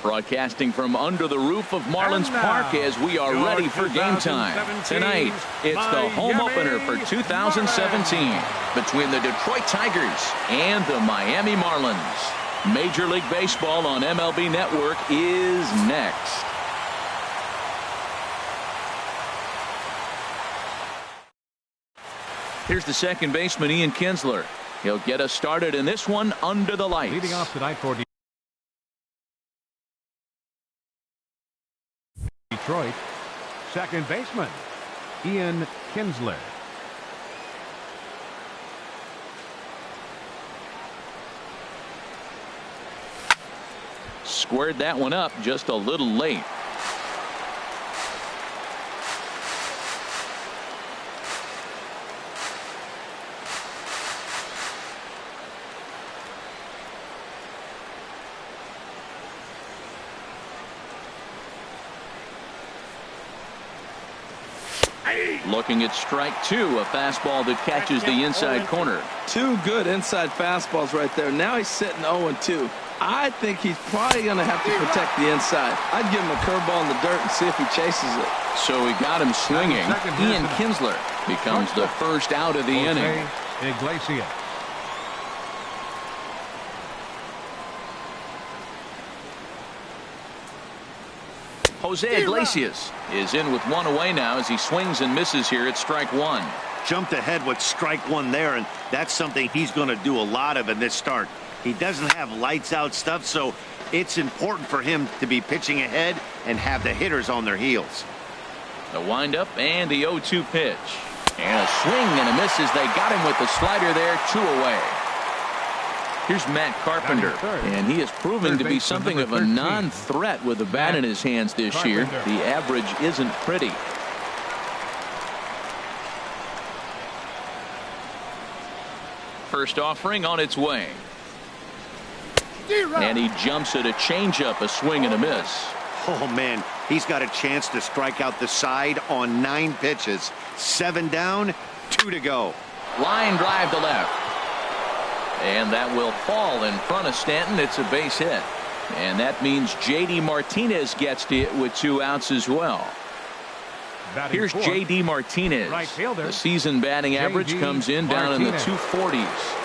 Broadcasting from under the roof of Marlins Park as we are ready for game time. Tonight, it's the home opener for 2017 between the Detroit Tigers and the Miami Marlins. Major League Baseball on MLB Network is next. Here's the second baseman, Ian Kinsler. He'll get us started in this one under the lights. Leading off tonight for Detroit, second baseman, Ian Kinsler. Squared that one up just a little late. Looking at strike two, a fastball that catches the inside corner. Two good inside fastballs right there. Now he's sitting 0-2. I think he's probably going to have to protect the inside. I'd give him a curveball in the dirt and see if he chases it. So he got him swinging. Ian Kinsler becomes the first out of the inning. Iglesias. Jose Iglesias is in with one away now as he swings and misses here at strike one. Jumped ahead with strike one there, and that's something he's going to do a lot of in this start. He doesn't have lights out stuff, so it's important for him to be pitching ahead and have the hitters on their heels. The windup and the 0-2 pitch. And a swing and a miss as they got him with the slider there, two away. Here's Matt Carpenter, and he is proving to be something of a non-threat with the bat in his hands this year. The average isn't pretty. First offering on its way. And he jumps at a changeup, a swing and a miss. Oh, man, he's got a chance to strike out the side on 9 pitches. 7 down, 2 to go. Line drive to left. And that will fall in front of Stanton. It's a base hit. And that means J.D. Martinez gets to it with 2 outs as well. Here's J.D. Martinez. The season batting average comes in down in the 240s.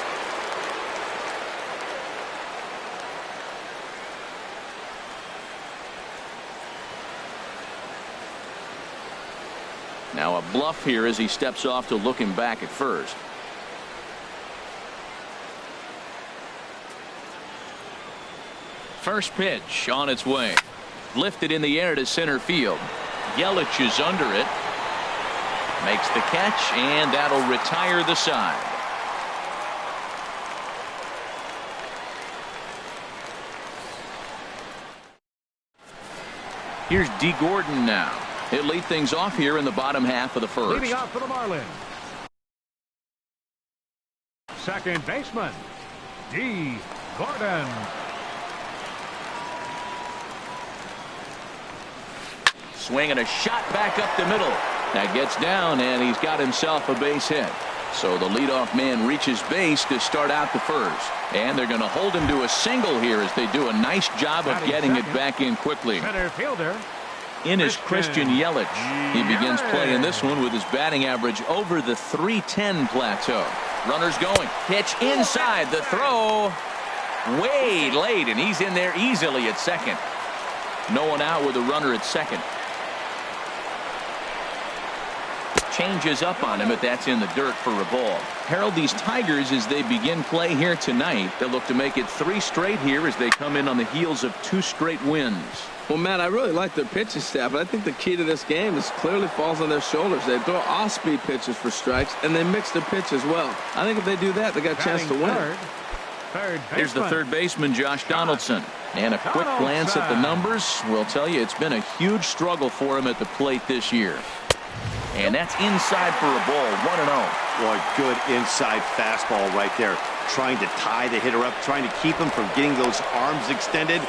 Now a bluff here as he steps off to looking back at first. First pitch on its way. Lifted in the air to center field. Yelich is under it. Makes the catch, and that'll retire the side. Here's D. Gordon now. He'll lead things off here in the bottom half of the first. Leading off for the Marlins, second baseman, D. Gordon. Swing and a shot back up the middle. That gets down, and he's got himself a base hit. So the leadoff man reaches base to start out the first. And they're going to hold him to a single here as they do a nice job of getting it back in quickly. Center fielder. In is Christian Yelich. He begins playing this one with his batting average over the 310 plateau. Runners going. Pitch inside. The throw way late, and he's in there easily at second. No one out with a runner at second. Changes up on him, but that's in the dirt for a ball. Harold, these Tigers, as they begin play here tonight, they'll look to make it 3 straight here as they come in on the heels of 2 straight wins. Well, Matt, I really like their pitching staff, but I think the key to this game is clearly falls on their shoulders. They throw off-speed pitches for strikes, and they mix their pitch as well. I think if they do that, they got a chance to win. Here's the third baseman, Josh Donaldson. And a quick glance at the numbers will tell you it's been a huge struggle for him at the plate this year. And that's inside for a ball, 1-0. Boy, good inside fastball right there. Trying to tie the hitter up, trying to keep him from getting those arms extended.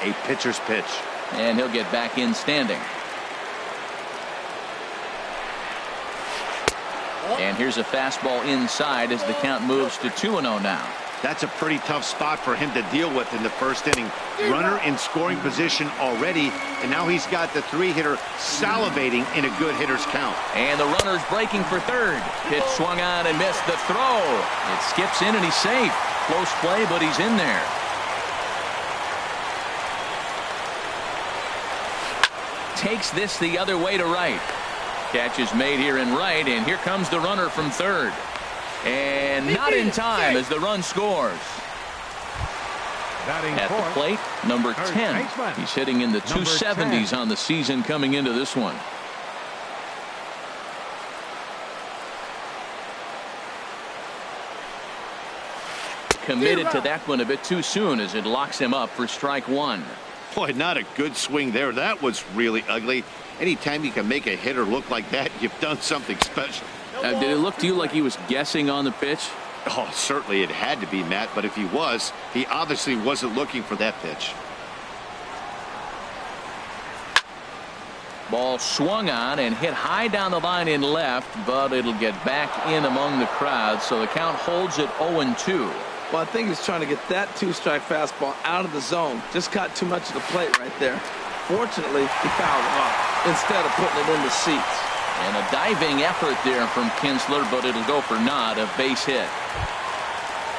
A pitcher's pitch. And he'll get back in standing. And here's a fastball inside as the count moves to 2-0 now. That's a pretty tough spot for him to deal with in the first inning. Runner in scoring position already, and now he's got the three-hitter salivating in a good hitter's count. And the runner's breaking for third. Pitch swung on and missed the throw. It skips in and he's safe. Close play, but he's in there. Takes this the other way to right. Catch is made here in right, and here comes the runner from third. And not in time as the run scores. At the plate, number 10. He's hitting in the 270s on the season coming into this one. Committed to that one a bit too soon as it locks him up for strike one. Boy, not a good swing there. That was really ugly. Anytime you can make a hitter look like that, you've done something special. Did it look to you like he was guessing on the pitch? Oh, certainly it had to be, Matt, but if he was, he obviously wasn't looking for that pitch. Ball swung on and hit high down the line in left, but it'll get back in among the crowd, so the count holds at 0-2. Well, I think he's trying to get that two-strike fastball out of the zone. Just caught too much of the plate right there. Fortunately, he fouled it off instead of putting it in the seats. And a diving effort there from Kinsler, but it'll go for naught, a base hit.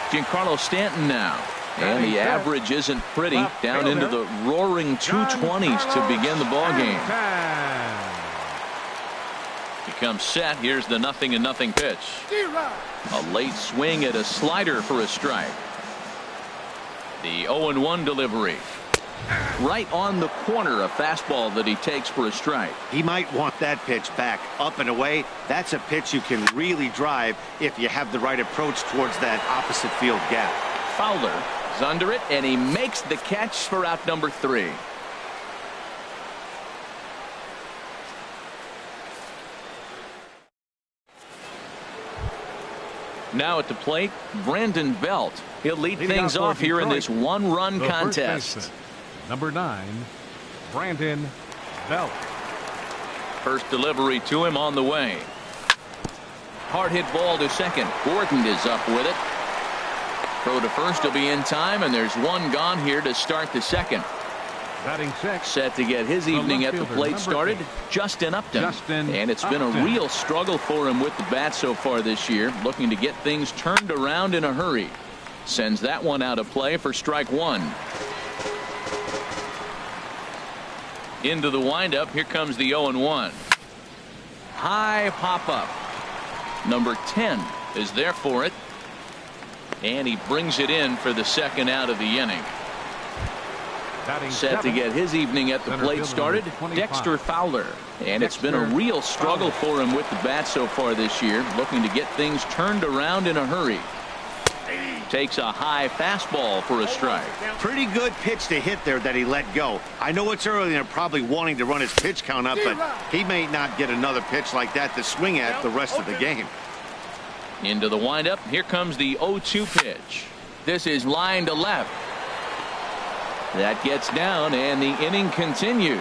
Giancarlo Stanton now. And the average isn't pretty. Down into the roaring 220s to begin the ball game. He comes set. Here's the 0-0 pitch. A late swing at a slider for a strike. The 0-1 delivery. Right on the corner, a fastball that he takes for a strike. He might want that pitch back, up and away. That's a pitch you can really drive if you have the right approach towards that opposite field gap. Fowler is under it, and he makes the catch for out number 3. Now at the plate, Brandon Belt. He'll lead things off here in this one-run contest. Number 9, Brandon Belt. First delivery to him on the way. Hard hit ball to second. Gordon is up with it. Throw to first will be in time, and there's one gone here to start the second. Batting sixth. Set to get his evening at the plate started, Justin Upton. And it's been a real struggle for him with the bat so far this year, looking to get things turned around in a hurry. Sends that one out of play for strike one. Into the windup, here comes the 0-1. High pop-up. Number 10 is there for it. And he brings it in for the second out of the inning. Set to get his evening at the plate started, Dexter Fowler. And it's been a real struggle for him with the bat so far this year, looking to get things turned around in a hurry. Takes a high fastball for a strike. Pretty good pitch to hit there that he let go. I know it's early and they're probably wanting to run his pitch count up, but he may not get another pitch like that to swing at the rest of the game. Into the windup, here comes the 0-2 pitch. This is line to left. That gets down, and the inning continues.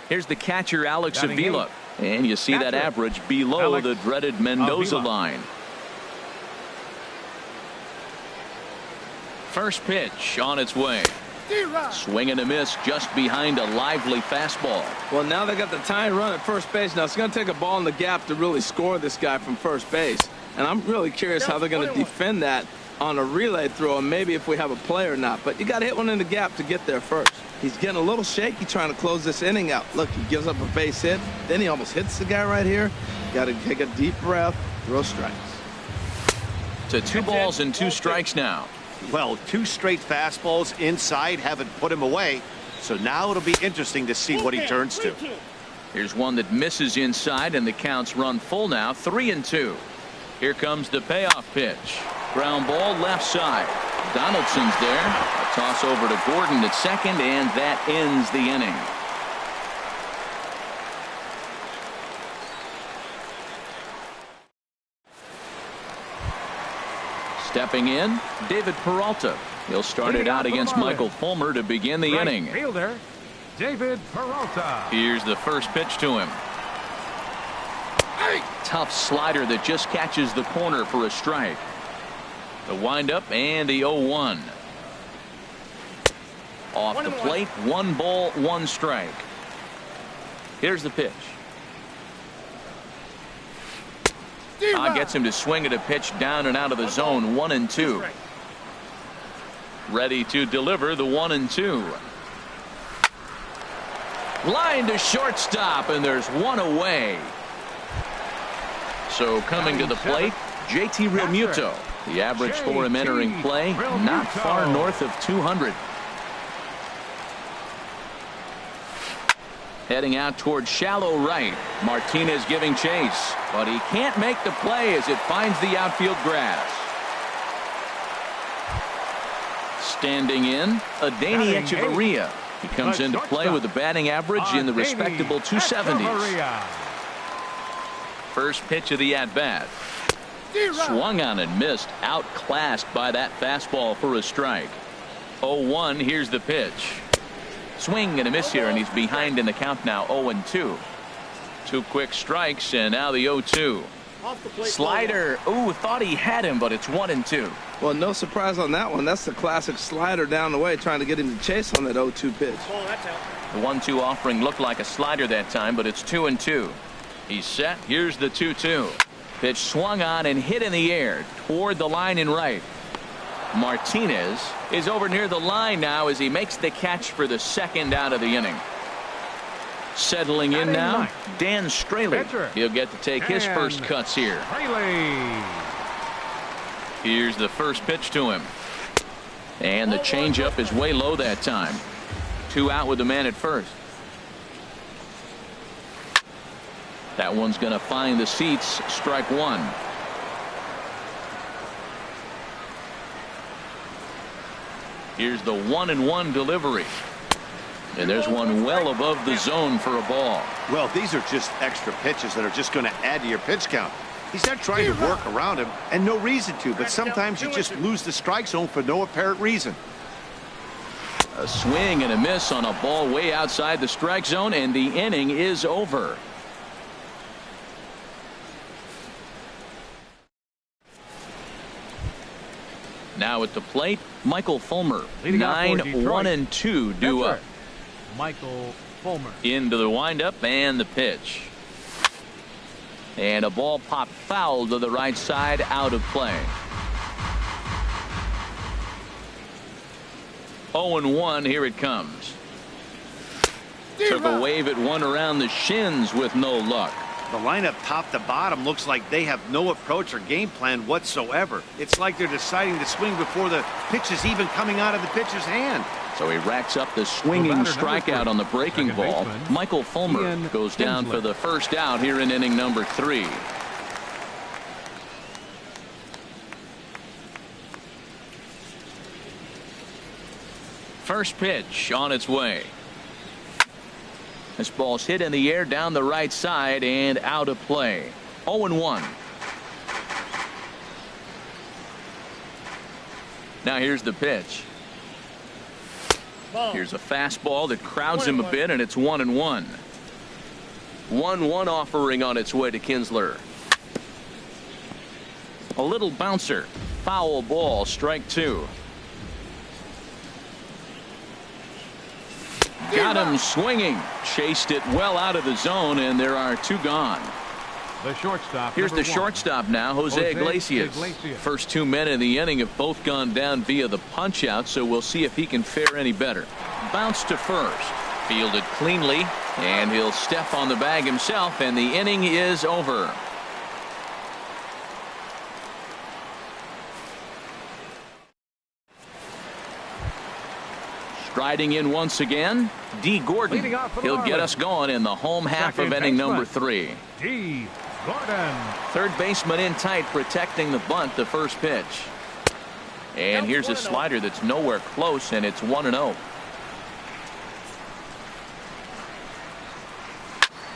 Here's the catcher, Alex Avila. And you see that average below the dreaded Mendoza line. First pitch on its way. Swing and a miss just behind a lively fastball. Well, now they got the tying run at first base. Now it's going to take a ball in the gap to really score this guy from first base. And I'm really curious how they're going to defend that on a relay throw, and maybe if we have a play or not. But you got to hit one in the gap to get there first. He's getting a little shaky trying to close this inning out. Look, he gives up a base hit. Then he almost hits the guy right here. Got to take a deep breath, throw strikes. To 2 balls and 2 strikes now. Well, 2 straight fastballs inside haven't put him away. So now it'll be interesting to see what he turns to. Here's one that misses inside, and the counts run full now, 3-2. Here comes the payoff pitch. Ground ball left side. Donaldson's there. A toss over to Gordon at second, and that ends the inning. Stepping in, David Peralta. He'll start it out against Michael Fulmer to begin the inning. Fielder, David Peralta. Here's the first pitch to him. tough slider that just catches the corner for a strike. The windup and the 0-1. Off the plate, 1 ball, 1 strike. Here's the pitch. Gets him to swing at a pitch down and out of the zone. 1-2. Ready to deliver the 1-2. Line to shortstop, and there's 1 away. So coming to the plate, JT Realmuto. The average for him entering play, not far north of 200. Heading out toward shallow right. Martinez giving chase, but he can't make the play as it finds the outfield grass. Standing in, Adeiny Echeverria. He comes into play with a batting average in the respectable 270s. First pitch of the at-bat. Swung on and missed, outclassed by that fastball for a strike. 0-1, here's the pitch. Swing and a miss here, and he's behind in the count now. 0-2. 2 quick strikes, and now the 0-2. Slider. Ooh, thought he had him, but it's 1-2. Well, no surprise on that one. That's the classic slider down the way, trying to get him to chase on that 0-2 pitch. The 1-2 offering looked like a slider that time, but it's 2-2. He's set. Here's the 2-2. Pitch swung on and hit in the air toward the line in right. Martinez is over near the line now as he makes the catch for the 2nd out of the inning. Settling in now, Dan Straley. He'll get to take his first cuts here. Here's the first pitch to him. And the changeup is way low that time. 2 out with the man at first. That one's going to find the seats. Strike 1. Here's the 1-1 delivery. And there's one well above the zone for a ball. Well, these are just extra pitches that are just going to add to your pitch count. He's not trying to work around him, and no reason to, but sometimes you just lose the strike zone for no apparent reason. A swing and a miss on a ball way outside the strike zone, and the inning is over. Now at the plate, Michael Fulmer. 9-1-2 due up. Michael Fulmer. Into the windup and the pitch. And a ball popped foul to the right side, out of play. 0-1, here it comes. Took a wave at one around the shins with no luck. The lineup top to bottom looks like they have no approach or game plan whatsoever. It's like they're deciding to swing before the pitch is even coming out of the pitcher's hand. So he racks up the swinging strikeout on the breaking ball. Michael Fulmer goes down for the first out here in inning number 3. First pitch on its way. This ball's hit in the air down the right side and out of play. 0-1. Now here's the pitch. Here's a fastball that crowds him a bit, and it's 1-1. 1-1 offering on its way to Kinsler. A little bouncer. Foul ball, strike 2. Got him swinging. Chased it well out of the zone, and there are 2 gone. The shortstop. Here's the shortstop now, Jose Iglesias. First 2 men in the inning have both gone down via the punch out, so we'll see if he can fare any better. Bounce to first. Fielded cleanly, and he'll step on the bag himself, and the inning is over. Striding in once again, D. Gordon. He'll get us going in the home half of inning number 3. D. Gordon. Third baseman in tight, protecting the bunt, the first pitch. And here's a slider that's nowhere close, and it's 1-0.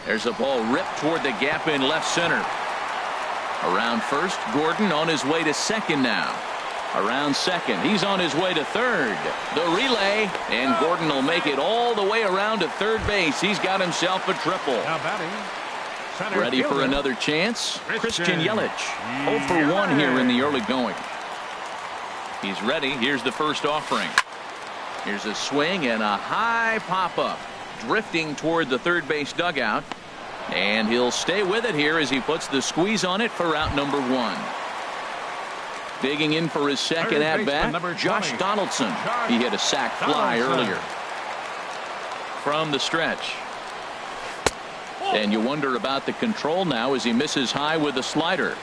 There's a ball ripped toward the gap in left center. Around first, Gordon on his way to second now. Around second, he's on his way to third. The relay, and Gordon will make it all the way around to third base. He's got himself a triple. Now batting, center Ready for fielder, another chance. Christian Yelich. 0 for Yelich. 1 here in the early going. He's ready. Here's the first offering. Here's a swing and a high pop-up. Drifting toward the third base dugout. And he'll stay with it here as he puts the squeeze on it for out number 1. Digging in for his second at-bat, Josh Donaldson. He hit a sac fly earlier. From the stretch. And you wonder about the control now as he misses high with a slider.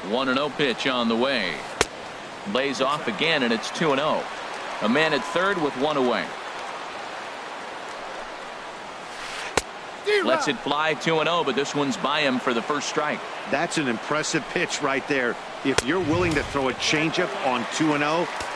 1-0 pitch on the way. Lays off again, and it's 2-0. A man at third with 1 away. Lets it fly 2-0, but this one's by him for the first strike. That's an impressive pitch right there. If you're willing to throw a changeup on 2-0,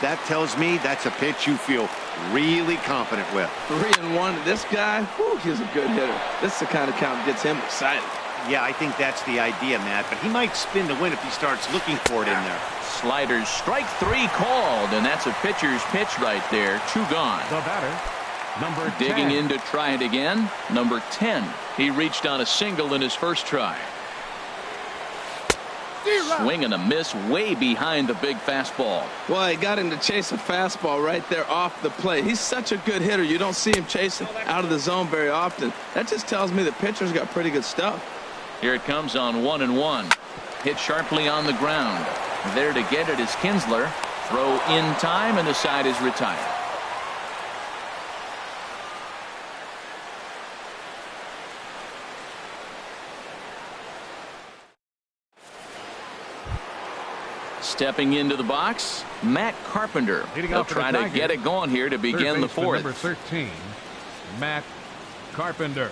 that tells me that's a pitch you feel really confident with. 3-1. This guy, whew, he's a good hitter. This is the kind of count that gets him excited. Yeah, I think that's the idea, Matt, but he might spin the win if he starts looking for it in there. Sliders, strike 3 called, and that's a pitcher's pitch right there. 2 gone. The batter, number 10. Digging in to try it again. Number 10. He reached on a single in his first try. Swing and a miss way behind the big fastball. Well, he got him to chase a fastball right there off the plate. He's such a good hitter. You don't see him chasing out of the zone very often. That just tells me the pitcher's got pretty good stuff. Here it comes on 1-1. Hit sharply on the ground. There to get it is Kinsler. Throw in time, and the side is retired. Stepping into the box, Matt Carpenter. They'll try to get it going here to begin the fourth. Number 13, Matt Carpenter.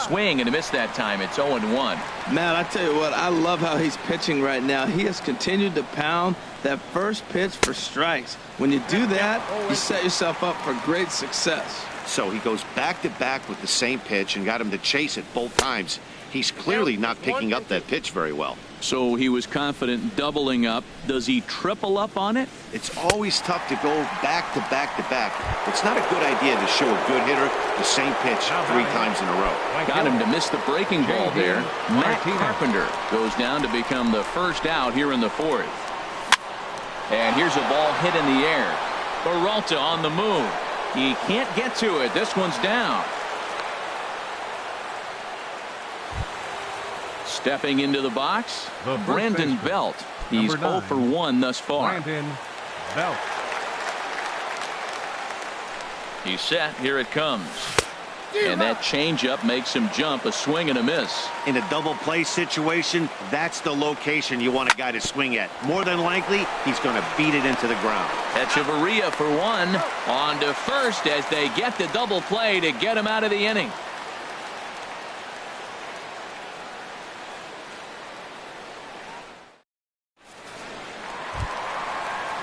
Swing and a miss that time. It's 0-1. Matt, I tell you what, I love how he's pitching right now. He has continued to pound that first pitch for strikes. When you do that, you set yourself up for great success. So he goes back-to-back with the same pitch and got him to chase it both times. He's clearly not picking up that pitch very well. So he was confident doubling up. Does he triple up on it? It's always tough to go back-to-back-to-back. It's not a good idea to show a good hitter the same pitch 3 times in a row. Got him to miss the breaking ball there. Matt Carpenter goes down to become the first out here in the fourth. And here's a ball hit in the air. Peralta on the move. He can't get to it. This one's down. Stepping into the box, Brandon Belt. He's 0 for 1 thus far. Brandon Belt. He's set. Here it comes. And that changeup makes him jump. A swing and a miss. In a double play situation, that's the location you want a guy to swing at. More than likely, he's going to beat it into the ground. Echeverria for 1. On to first as they get the double play to get him out of the inning.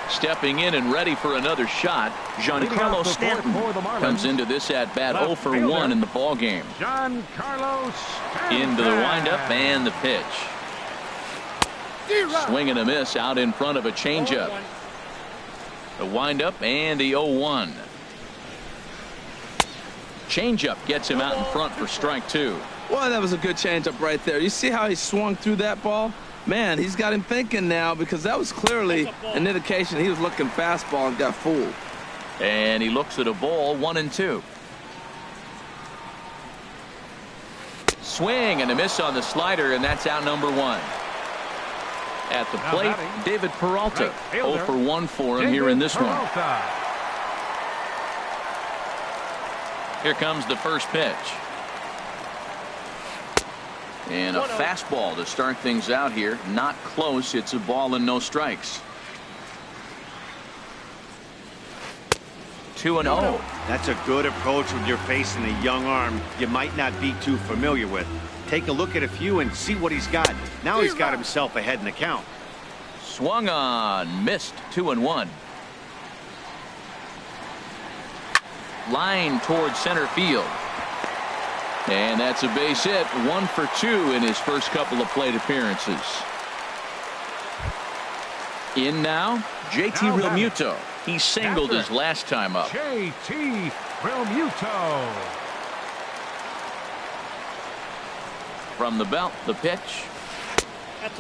Stepping in and ready for another shot, Giancarlo Stanton comes into this at-bat 0 for 1 in the ball game. Giancarlo Stanton. Into the windup and the pitch. Swing and a miss out in front of a changeup. The windup and the 0-1. Changeup gets him out in front for strike 2. Boy, that was a good changeup right there. You see how he swung through that ball? Man, he's got him thinking now, because that was clearly an indication he was looking fastball and got fooled. And he looks at a ball, 1-2. Swing and a miss on the slider, and that's out number 1. At the plate, David Peralta. 0 for 1 for him here in this one. Here comes the first pitch. And a fastball to start things out here. Not close. It's a ball and no strikes. 2-0. That's a good approach when you're facing a young arm you might not be too familiar with. Take a look at a few and see what he's got. Now he's got himself ahead in the count. Swung on. Missed. 2-1. Line towards center field. And that's a base hit. 1 for 2 in his first couple of plate appearances. In now, JT Realmuto. He singled his last time up. JT Realmuto. From the belt, the pitch.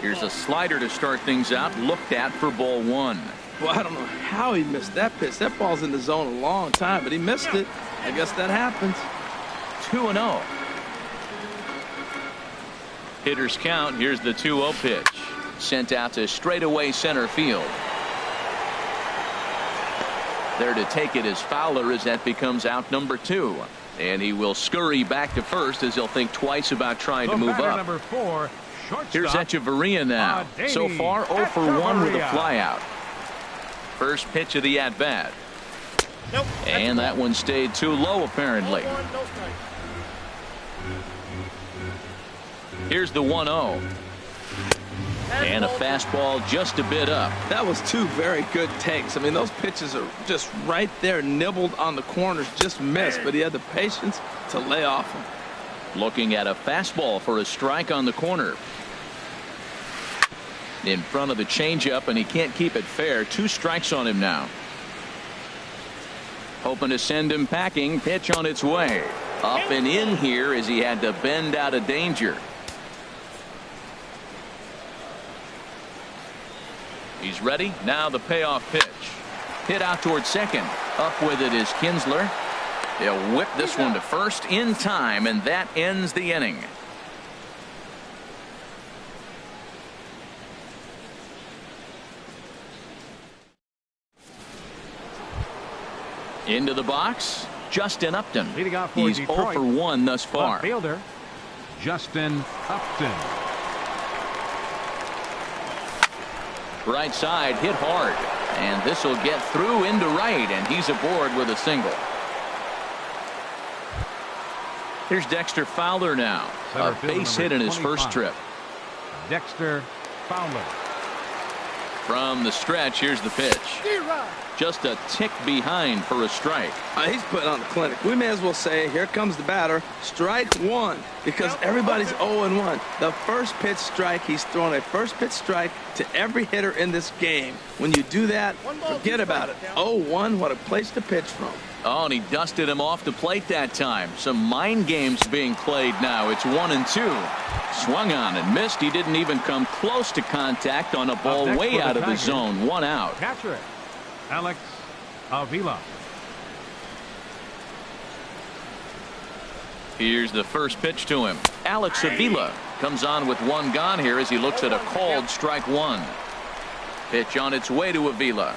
Here's a slider to start things out, looked at for ball one. Well, I don't know how he missed that pitch. That ball's in the zone a long time, but he missed it. I guess that happens. 2-0. Hitters count. Here's the 2-0 pitch. Sent out to straightaway center field. There to take it is Fowler as that becomes out number 2. And he will scurry back to first as he'll think twice about trying to move up. Number 4, Here's Echeverria now. So far 0 for 1 with a flyout. First pitch of the at-bat. Nope. And that one stayed too low apparently. Here's the 1-0. And a fastball just a bit up. That was 2 very good takes. I mean, those pitches are just right there, nibbled on the corners, just missed, but he had the patience to lay off them. Looking at a fastball for a strike on the corner. In front of the changeup, and he can't keep it fair. 2 strikes on him now. Hoping to send him packing. Pitch on its way. Up and in here as he had to bend out of danger. He's ready. Now the payoff pitch. Hit out towards second. Up with it is Kinsler. They'll whip this one to first in time, and that ends the inning. Into the box, Justin Upton. Leading off for He's Detroit, 0 for 1 thus far. Fielder Justin Upton. Right side hit hard, and this will get through into right, and he's aboard with a single. Here's Dexter Fowler now. A base hit in his first trip. Dexter Fowler. From the stretch, here's the pitch. Just a tick behind for a strike. He's putting on the clinic. We may as well say, here comes the batter. Strike 1, because everybody's 0-1. The first pitch strike, he's thrown a first pitch strike to every hitter in this game. When you do that, forget about it. 0-1, what a place to pitch from. Oh, and he dusted him off the plate that time. Some mind games being played now. It's 1-2. Swung on and missed. He didn't even come close to contact on a ball way out of the zone. 1 out. Catcher, Alex Avila. Here's the first pitch to him. Alex Avila comes on with 1 gone here as he looks at a called strike 1. Pitch on its way to Avila.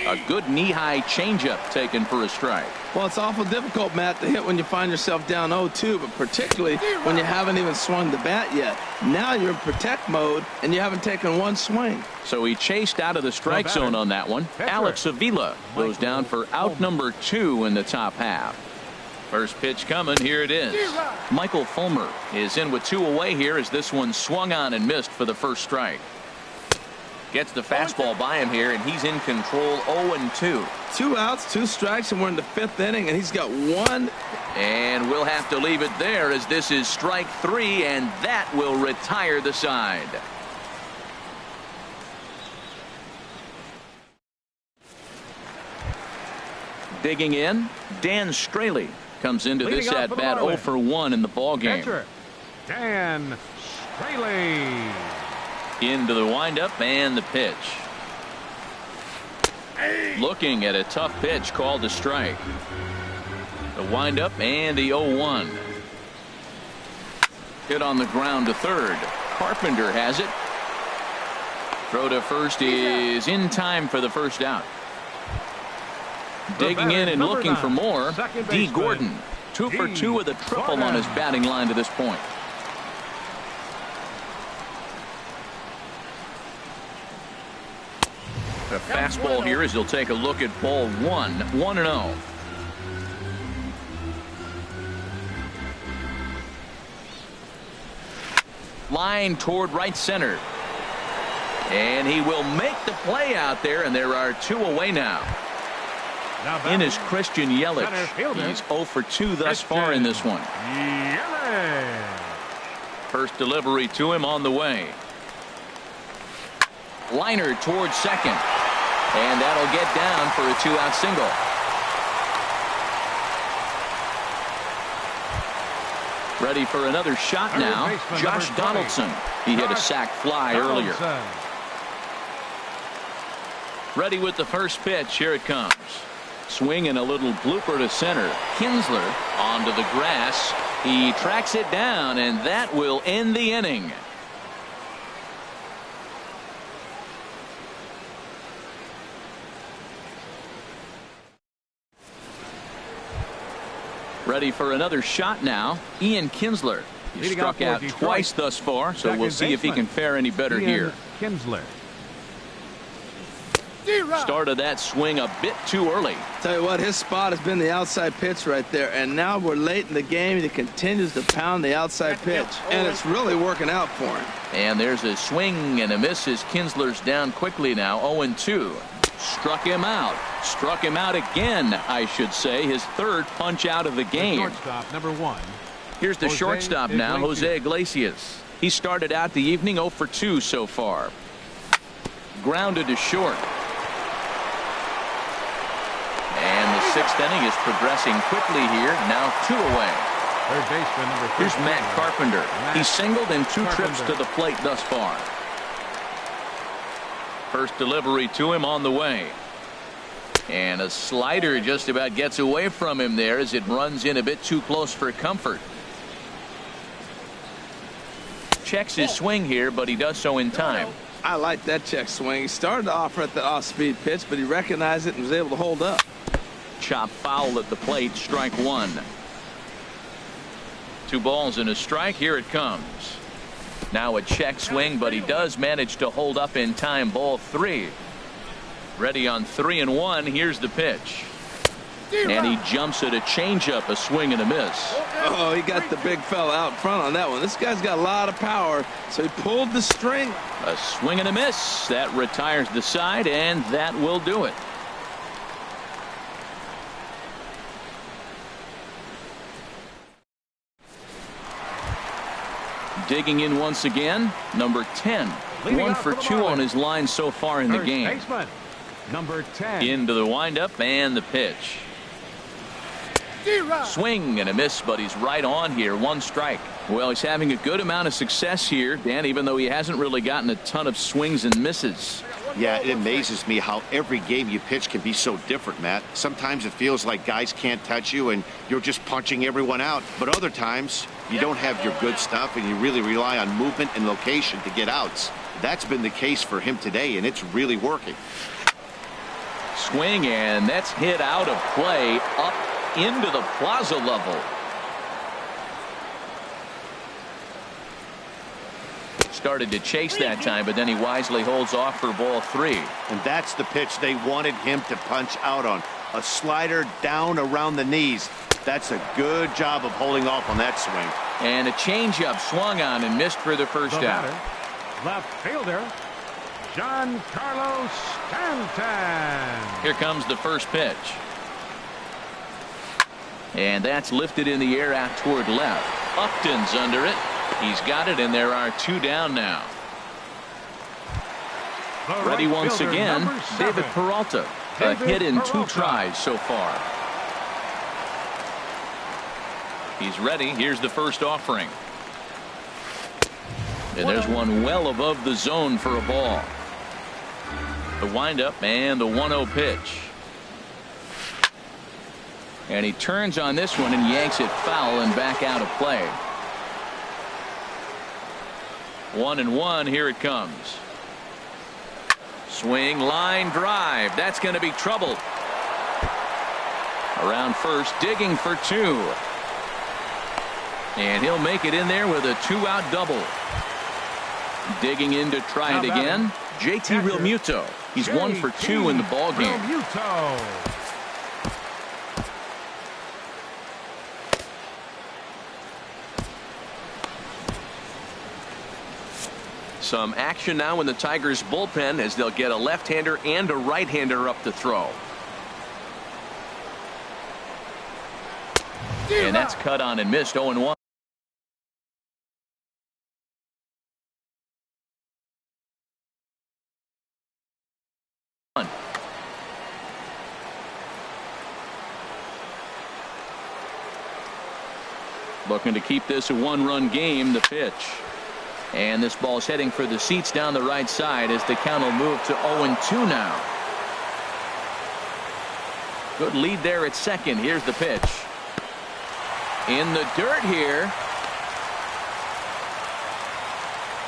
A good knee-high changeup taken for a strike. Well, it's awful difficult, Matt, to hit when you find yourself down 0-2, but particularly when you haven't even swung the bat yet. Now you're in protect mode, and you haven't taken 1 swing. So he chased out of the strike zone on that one. Alex Avila goes down for out number 2 in the top half. First pitch coming. Here it is. Michael Fulmer is in with 2 away here as this one swung on and missed for the first strike. Gets the fastball by him here, and he's in control. 0-2. 2 outs, 2 strikes, and we're in the 5th inning, and he's got 1. And we'll have to leave it there as this is strike 3, and that will retire the side. Digging in, Dan Straley comes into this at bat 0 for 1 in the ball game. Catcher, Dan Straley. Into the windup and the pitch. Looking at a tough pitch called a strike. The windup and the 0-1. Hit on the ground to third. Carpenter has it. Throw to first is in time for the first out. Digging in and looking for more. D. Gordon. 2 for 2 with a triple on his batting line to this point. A fastball here as he'll take a look at ball 1. 1-0. Line toward right center. And he will make the play out there, and there are 2 away now. In is Christian Yelich. He's 0 for 2 thus far in this one. First delivery to him on the way. Liner towards second. And that'll get down for a 2-out single. Ready for another shot now. Josh Donaldson. He hit a sac fly earlier. Ready with the first pitch. Here it comes. Swing and a little blooper to center. Kinsler onto the grass. He tracks it down, and that will end the inning. Ready for another shot now. Ian Kinsler. He struck out twice thus far, so we'll see if he can fare any better here. Kinsler. Started that swing a bit too early. Tell you what, his spot has been the outside pitch right there, and now we're late in the game, and he continues to pound the outside pitch, and it's really working out for him. And there's a swing and a miss as Kinsler's down quickly now. 0-2. Struck him out. Struck him out again, I should say. His third punch out of the game. Shortstop, number 1. Here's the shortstop now, Jose Iglesias. He started out the evening 0 for 2 so far. Grounded to short. And the 6th inning is progressing quickly here. Now 2 away. Third baseman, number 15. Here's Matt Carpenter. He singled in 2 trips to the plate thus far. First delivery to him on the way. And a slider just about gets away from him there as it runs in a bit too close for comfort. Checks his swing here, but he does so in time. I like that check swing. He started off at the off-speed pitch, but he recognized it and was able to hold up. Chop foul at the plate, strike 1. 2 balls and a strike. Here it comes. Now a check swing, but he does manage to hold up in time. Ball 3. Ready on 3-1. Here's the pitch. And he jumps at a changeup, a swing and a miss. Oh, he got the big fella out front on that one. This guy's got a lot of power, so he pulled the string. A swing and a miss. That retires the side, and that will do it. Digging in once again, number 10. 1 for 2 on his line so far in the game. Baseman, number 10. Into the windup and the pitch. Swing and a miss, but he's right on here. 1 strike. Well, he's having a good amount of success here, Dan, even though he hasn't really gotten a ton of swings and misses. Yeah, it amazes me how every game you pitch can be so different, Matt. Sometimes it feels like guys can't touch you and you're just punching everyone out. But other times you don't have your good stuff and you really rely on movement and location to get outs. That's been the case for him today, and it's really working. Swing, and that's hit out of play up into the plaza level. Started to chase that time, but then he wisely holds off for ball 3. And that's the pitch they wanted him to punch out on. A slider down around the knees. That's a good job of holding off on that swing. And a changeup swung on and missed for the first out. Left fielder, Giancarlo Stanton. Here comes the first pitch. And that's lifted in the air out toward left. Upton's under it. He's got it, and there are 2 down now. Ready once again, David Peralta. A hit in 2 tries so far. He's ready. Here's the first offering. And there's one well above the zone for a ball. The windup and the 1-0 pitch. And he turns on this one and yanks it foul and back out of play. 1-1. Here it comes. Swing, line drive. That's going to be trouble. Around first, digging for 2. And he'll make it in there with a 2-out double. Digging in to try it again. JT Realmuto. He's 1 for 2 in the ball game. Some action now in the Tigers bullpen as they'll get a left-hander and a right-hander up to throw. And that's cut on and missed. 0-1. Looking to keep this a one-run game. The pitch. And this ball's heading for the seats down the right side as the count will move to 0-2 now. Good lead there at second. Here's the pitch. In the dirt here.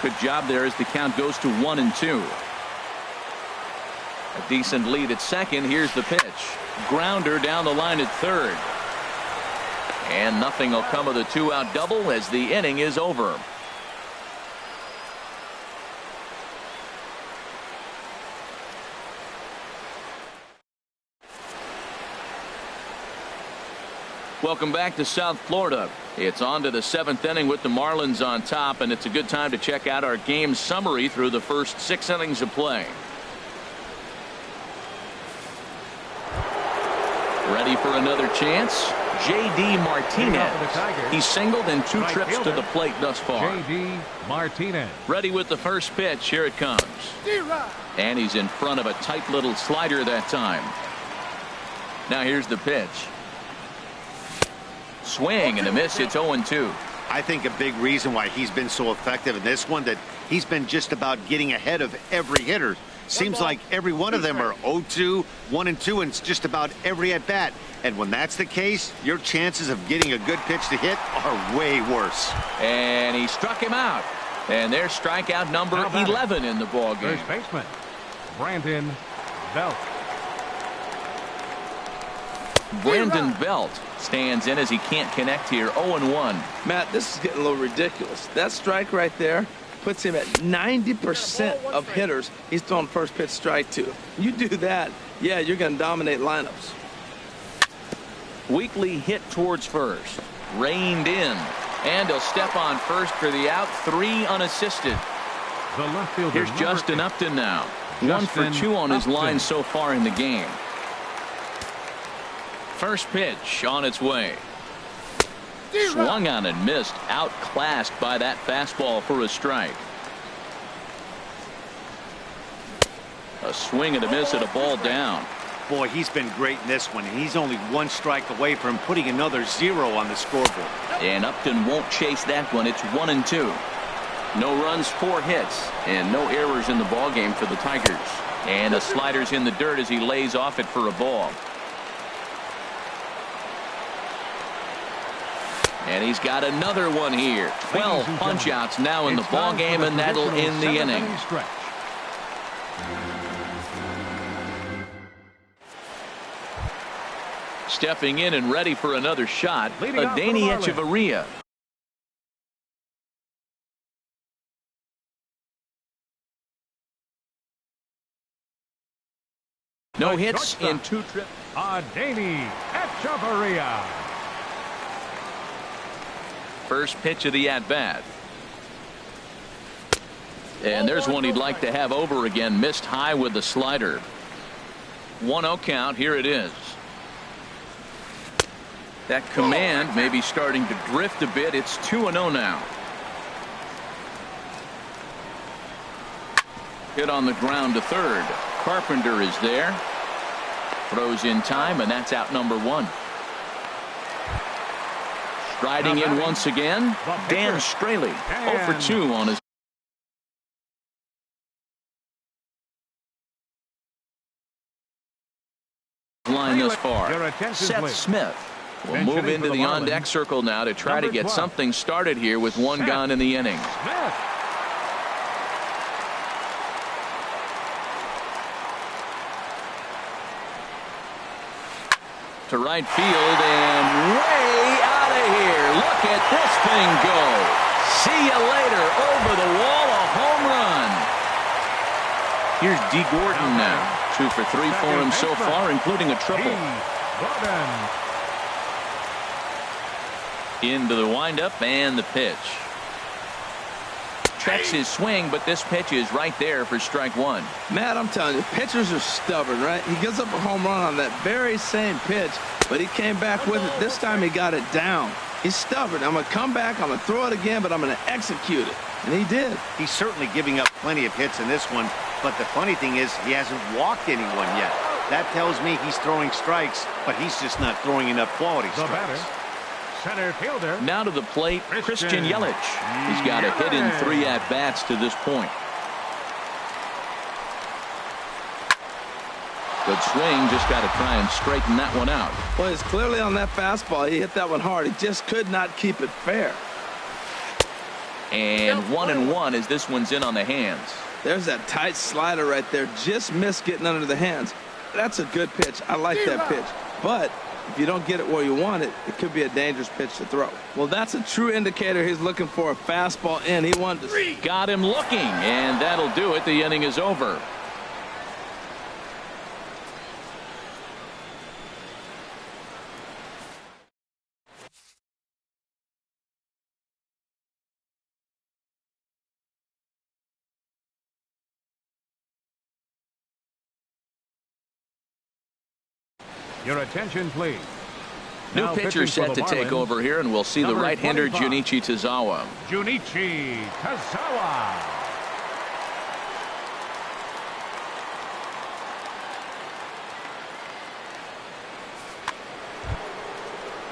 Good job there as the count goes to 1-2. A decent lead at second. Here's the pitch. Grounder down the line at third. And nothing will come of the two-out double as the inning is over. Welcome back to South Florida. It's on to the seventh inning with the Marlins on top, and it's a good time to check out our game summary through the first 6 innings of play. Ready for another chance? J.D. Martinez. He's singled in 2 trips to the plate thus far. J.D. Martinez. Ready with the first pitch. Here it comes. And he's in front of a tight little slider that time. Now here's the pitch. Swing and a miss. It's 0-2. I think a big reason why he's been so effective in this one, that he's been just about getting ahead of every hitter. Seems like every one of them are 0-2, 1-2, and it's just about every at bat. And when that's the case, your chances of getting a good pitch to hit are way worse. And he struck him out. And there's strikeout number 11 in the ball game. First baseman, Brandon Belt. Brandon Belt stands in as he can't connect here. 0-1. Matt, this is getting a little ridiculous. That strike right there puts him at 90% of hitters he's thrown first pitch strike to. You do that, yeah, you're going to dominate lineups. Weekly hit towards first. Reined in. And he'll step on first for the out. 3 unassisted. The left fielder. Here's Justin Upton now. 1 for 2 on his line so far in the game. First pitch on its way. Swung on and missed. Outclassed by that fastball for a strike. A swing and a miss at a ball down. Boy, he's been great in this one. He's only 1 strike away from putting another 0 on the scoreboard. And Upton won't chase that one. It's 1-2. No runs, 4 hits, and no errors in the ball game for the Tigers. And the slider's in the dirt as he lays off it for a ball. And he's got another one here. 12 punch-outs now in the ball game, and that'll end the inning. Stepping in and ready for another shot, Adeiny Echeverria. No hits in 2 trips. Adeiny Echeverria. First pitch of the at-bat. And there's one he'd like to have over again. Missed high with the slider. 1-0 count. Here it is. That command may be starting to drift a bit. It's 2-0 now. Hit on the ground to third. Carpenter is there. Throws in time, and that's out number 1. Striding in once again, Dan Straley. 0 for 2 on his line thus far. Seth Smith will move into the on-deck circle now to try to get something started here with 1 gone in the inning. To right field and way out of here. Look at this thing go. See you later. Over the wall, a home run. Here's D. Gordon now. 2 for 3 for him so far, including a triple. Into the windup and the pitch. Checks his swing, but this pitch is right there for strike 1. Matt, I'm telling you, pitchers are stubborn, right? He gives up a home run on that very same pitch, but he came back with it. This time he got it down. He's stubborn. I'm going to come back, I'm going to throw it again, but I'm going to execute it. And he did. He's certainly giving up plenty of hits in this one, but the funny thing is he hasn't walked anyone yet. That tells me he's throwing strikes, but he's just not throwing enough quality strikes. Center fielder. Now to the plate, Christian Yelich. He's got a hit in 3 at-bats to this point. Good swing, just got to try and straighten that one out. Well, he's clearly on that fastball. He hit that one hard. He just could not keep it fair. And 1-1 as this one's in on the hands. There's that tight slider right there. Just missed getting under the hands. That's a good pitch. I like that pitch. But if you don't get it where you want it, it could be a dangerous pitch to throw. Well, that's a true indicator he's looking for a fastball in. He wanted to. Got him looking, and that'll do it. The inning is over. Your attention, please. New Now pitcher set to take over here, and we'll see the right-hander Junichi Tazawa. Junichi Tazawa.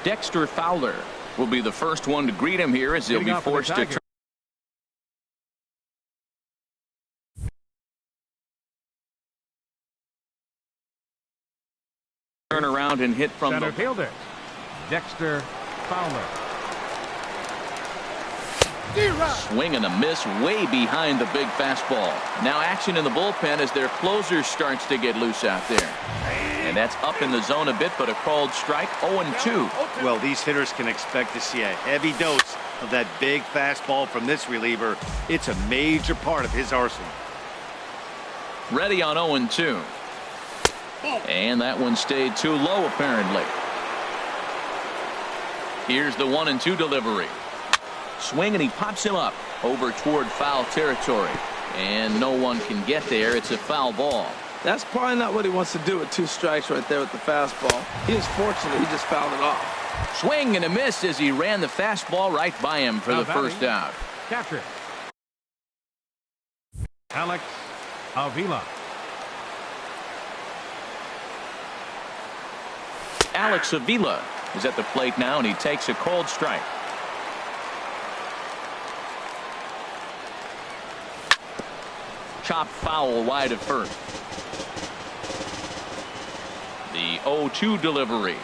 Dexter Fowler will be the first one to greet him here as he'll be forced to turn around and hit from Center the fielder, Dexter Fowler. swing and a miss way behind the big fastball. Now action in the bullpen as their closer starts to get loose out there. And that's up in the zone a bit, but a called strike. 0-2. Well, these hitters can expect to see a heavy dose of that big fastball from this reliever. It's a major part of his arsenal. Ready on 0-2. And that one stayed too low, apparently. Here's the 1-2 delivery. Swing, and he pops him up over toward foul territory. And no one can get there. It's a foul ball. That's probably not what he wants to do with 2 strikes right there with the fastball. He is fortunate he just fouled it off. Swing and a miss as he ran the fastball right by him for the first out. Catcher, Alex Avila. Alex Avila is at the plate now, and he takes a cold strike. Chop foul wide of first. The 0-2 delivery.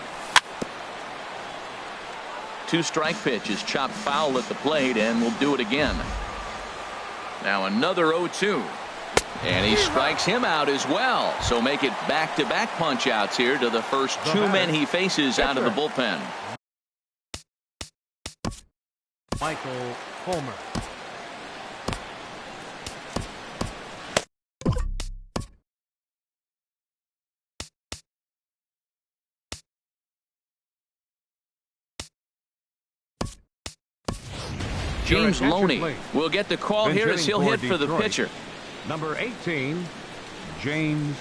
2-strike pitch is chopped foul at the plate, and will do it again. Now another 0-2. And he strikes him out as well. So make it back-to-back punch-outs here to the first 2 men he faces out of the bullpen. Michael Fulmer. James Loney will get the call here as he'll hit for the pitcher. Number 18, James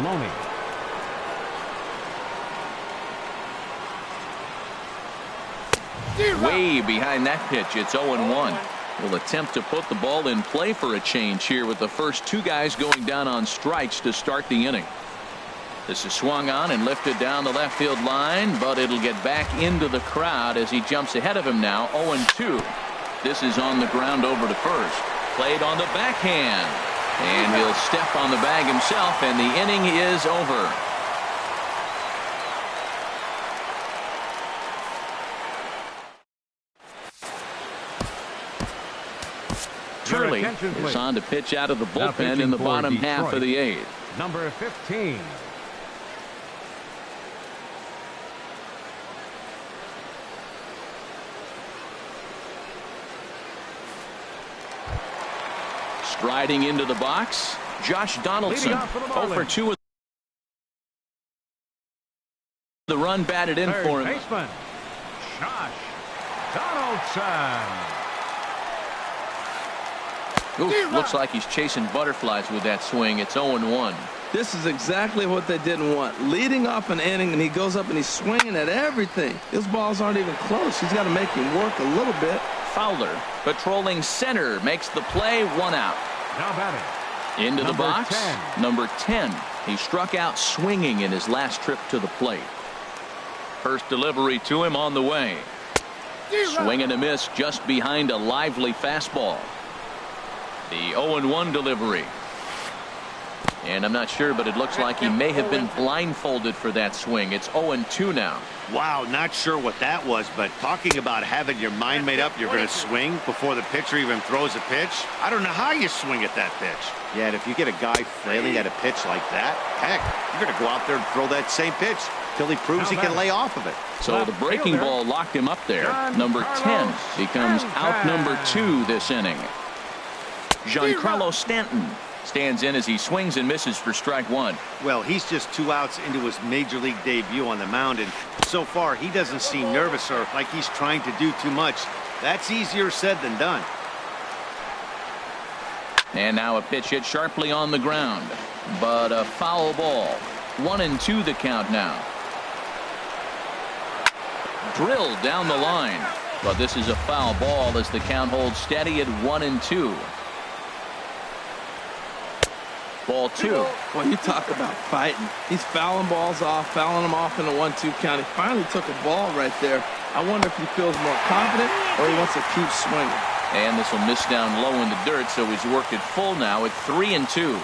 Loney. Way behind that pitch. It's 0-1. Will attempt to put the ball in play for a change here with the first 2 guys going down on strikes to start the inning. This is swung on and lifted down the left field line, but it'll get back into the crowd as he jumps ahead of him now. 0-2. This is on the ground over to first. Played on the backhand. And he'll step on the bag himself, and the inning is over. Turley is on to pitch out of the bullpen in the bottom half of the 8th. Number 15. Striding into the box, Josh Donaldson. 0-for-2 with the run batted in for him. Baseman, Josh Donaldson. Ooh, looks like he's chasing butterflies with that swing. It's 0-1. This is exactly what they didn't want. Leading off an inning, and he goes up and he's swinging at everything. His balls aren't even close. He's got to make him work a little bit. Fowler patrolling center makes the play. 1 out. Now batting. Into the box. 10. Number 10. He struck out swinging in his last trip to the plate. First delivery to him on the way. Swing and a miss just behind a lively fastball. The 0-1 delivery. And I'm not sure, but it looks like he may have been blindfolded for that swing. It's 0-2 now. Wow, not sure what that was, but talking about having your mind made up, you're going to swing before the pitcher even throws a pitch. I don't know how you swing at that pitch. Yeah, and if you get a guy flailing at a pitch like that, heck, you're going to go out there and throw that same pitch till he proves he can lay off of it. So the breaking ball locked him up there. Number 10 becomes out number 2 this inning. Giancarlo Stanton stands in as he swings and misses for strike 1. Well, he's just 2 outs into his major league debut on the mound, and so far he doesn't seem nervous or like he's trying to do too much. That's easier said than done. And now a pitch hit sharply on the ground, but a foul ball. 1-2 the count now. Drilled down the line, but this is a foul ball as the count holds steady at 1-2. Ball 2. Well, you talk about fighting. He's fouling balls off, fouling them off in the 1-2 count. He finally took a ball right there. I wonder if he feels more confident or he wants to keep swinging. And this will miss down low in the dirt, so he's worked it full now at 3-2.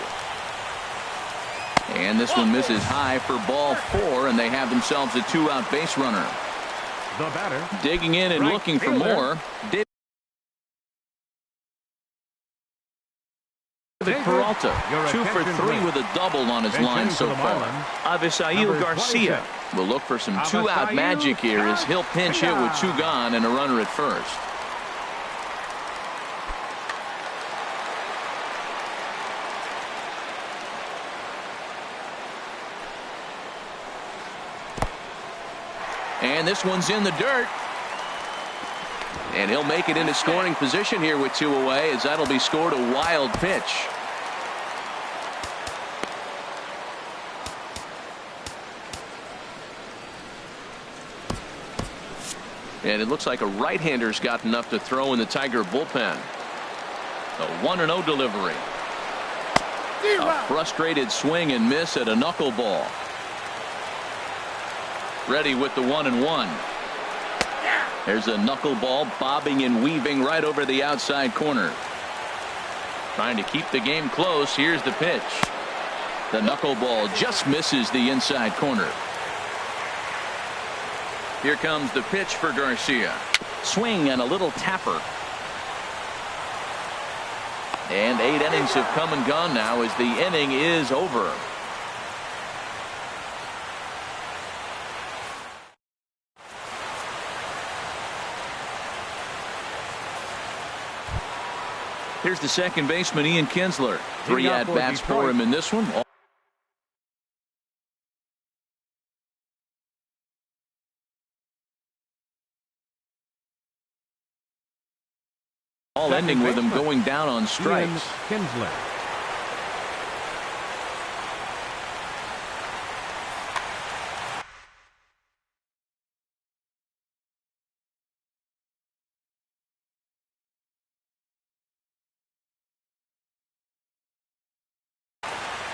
And this one misses high for ball 4, and they have themselves a 2-out base runner. The batter. Digging in and right looking for fielder. more. Peralta, 2 for 3 with a double on his line so far. Avisail Garcia will look for some 2-out magic here as he'll pinch hit with 2 gone and a runner at first. And this one's in the dirt. And he'll make it into scoring position here with 2 away, as that'll be scored a wild pitch. And it looks like a right-hander's got enough to throw in the Tiger bullpen. A 1-0 delivery. A frustrated swing and miss at a knuckleball. Ready with the 1-1. There's a knuckleball bobbing and weaving right over the outside corner. Trying to keep the game close. Here's the pitch. The knuckleball just misses the inside corner. Here comes the pitch for Garcia. Swing and a little tapper. And 8 innings have come and gone now as the inning is over. Here's the second baseman, Ian Kinsler. 3 at-bats for him in this one. All ending with him going down on strikes. Ian Kinsler.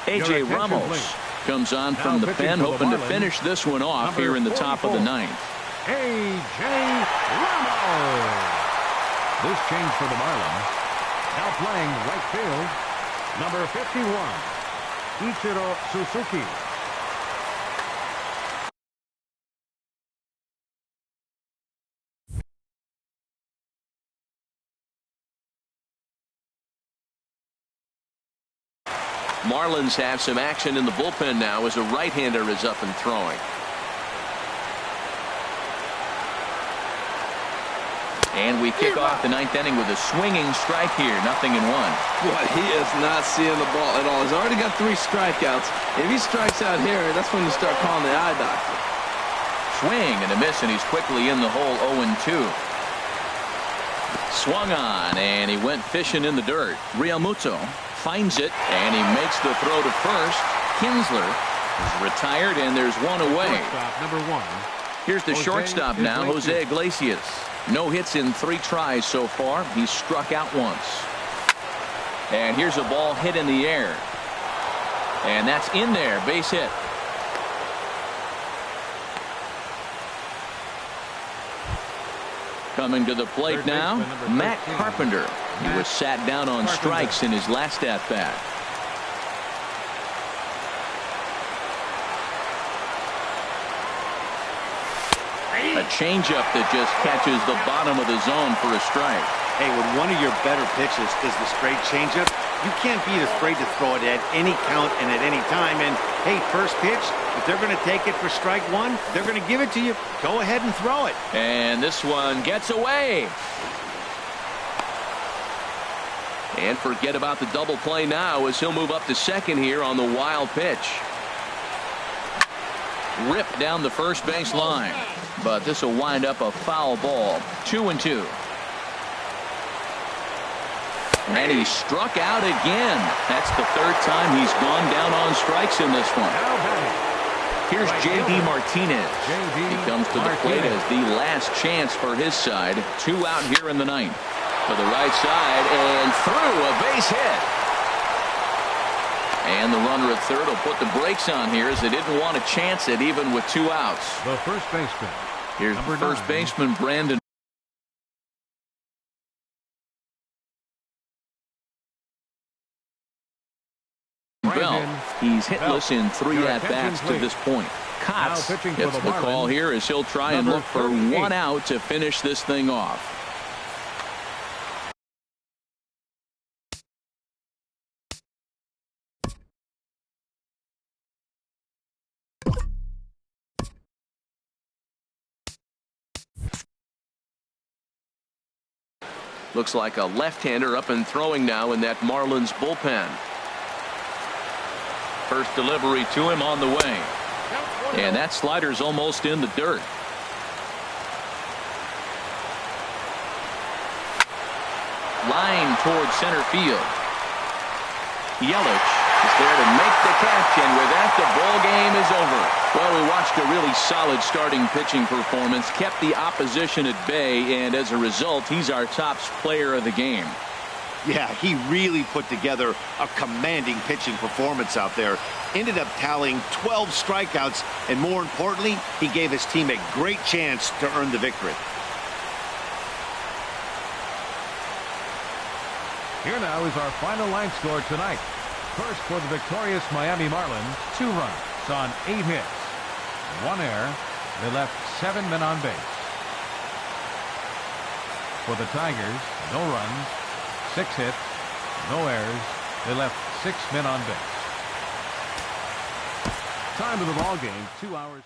A.J. Ramos comes on from the pen, hoping to finish this one off here in the top of the 9th. A.J. Ramos. This change for the Marlins. Now playing right field, number 51, Ichiro Suzuki. Marlins have some action in the bullpen now as a right-hander is up and throwing. And we kick off the 9th inning with a swinging strike here. 0-1. Boy, he is not seeing the ball at all. He's already got 3 strikeouts. If he strikes out here, that's when you start calling the eye doctor. Swing and a miss, and he's quickly in the hole. 0-2. Swung on, and he went fishing in the dirt. Realmuto finds it, and he makes the throw to first. Kinsler is retired, and there's 1 away. Number 1. Here's the shortstop now, Jose Iglesias. No hits in 3 tries so far. He's struck out once. And here's a ball hit in the air. And that's in there. Base hit. Coming to the plate Third now, baseman, number Matt 13. Carpenter. He was sat down on strikes in his last at-bat. A changeup that just catches the bottom of the zone for a strike. Hey, when one of your better pitches is the straight changeup, you can't be afraid to throw it at any count and at any time. And, hey, first pitch, if they're going to take it for strike one, they're going to give it to you. Go ahead and throw it. And this one gets away. And forget about the double play now as he'll move up to second here on the wild pitch. Ripped down the first base line. But this will wind up a foul ball. 2-2. And he struck out again. That's the third time he's gone down on strikes in this one. Here's J.D. Martinez. He comes to the plate as the last chance for his side. 2 out here in the ninth. To the right side and through, a base hit. And the runner at third will put the brakes on here as they didn't want to chance it even with 2 outs. The first baseman. Here's the first baseman, Brandon Bell. He's hitless in 3 at-bats to this point. Kotz gets the call here as he'll try and look for 1 out to finish this thing off. Looks like a left-hander up and throwing now in that Marlins bullpen. First delivery to him on the way. And that slider's almost in the dirt. Line towards center field. Yelich is there to make the catch, and with that, the ball game is over. Well, we watched a really solid starting pitching performance, kept the opposition at bay, and as a result, he's our top player of the game. Yeah, he really put together a commanding pitching performance out there. Ended up tallying 12 strikeouts, and more importantly, he gave his team a great chance to earn the victory. Here now is our final line score tonight. First, for the victorious Miami Marlins, 2 runs on 8 hits, 1 error. They left 7 men on base. For the Tigers, no runs, 6 hits, no errors. They left 6 men on base. Time of the ball game, 2 hours.